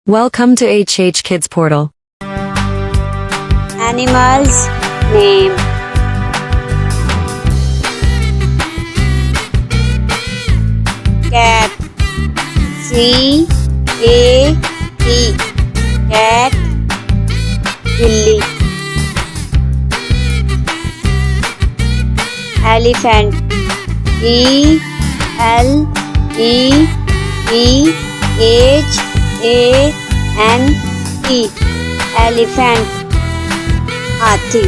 Welcome to HH Kids Portal. Animals name. Cat. C-A-T. Cat. Billy. Elephant. E-L-E-P-H-A-N-T. Elephant. Hathi.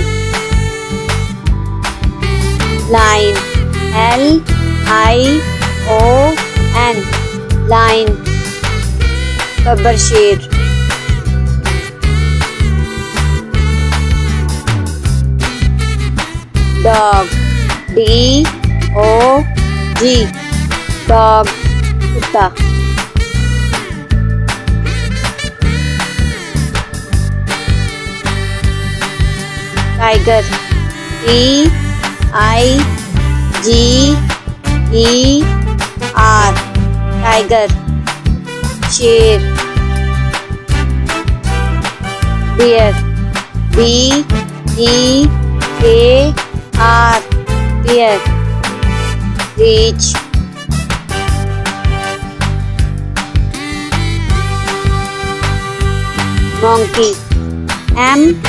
Lion. L-I-O-N. Lion. Gabbar शेर. Dog. D-O-G. Dog. कुत्ता. Tiger. T-I-G-E-R. Tiger. शेर. Bear. B-E-A-R. Bear. Reach. Monkey. M-O-N-K-E-Y.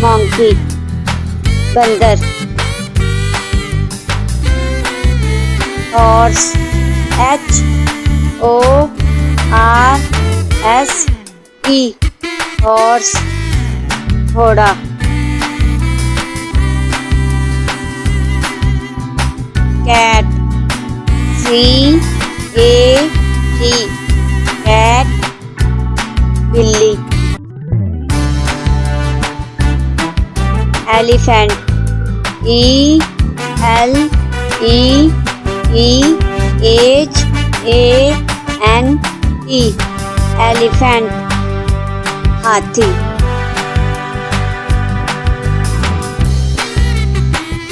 Monkey. बंदर. Horse. H-O-R-S-E. Horse. घोड़ा. Cat. C-A-T. Cat. बिल्ली. Elephant. E-L-E-P-H-A-N-T. Elephant. हाथी.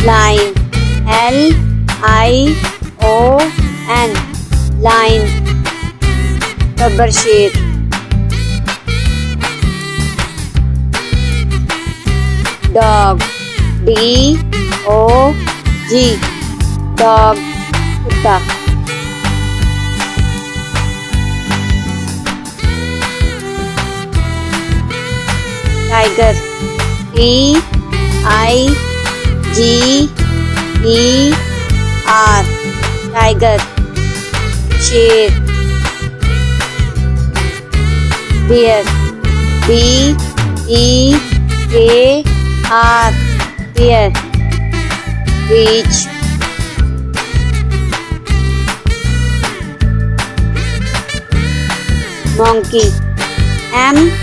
Lion. L-I-O-N. Lion. Gabbar शेर. Dog. D-O-G. Dog. कुत्ता. Tiger. T-I-G-E-R. Tiger. शेर. Bear. B-E-A-R. Bear. Reach. Monkey. M-O-N-K-E-Y.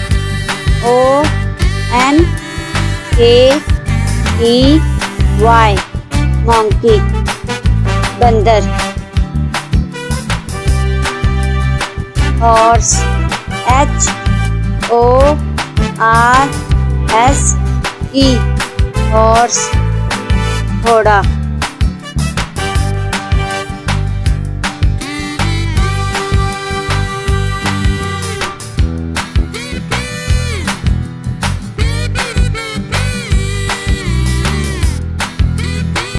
Monkey. बंदर. Horse. H-O-R-S-E. Horse. घोड़ा.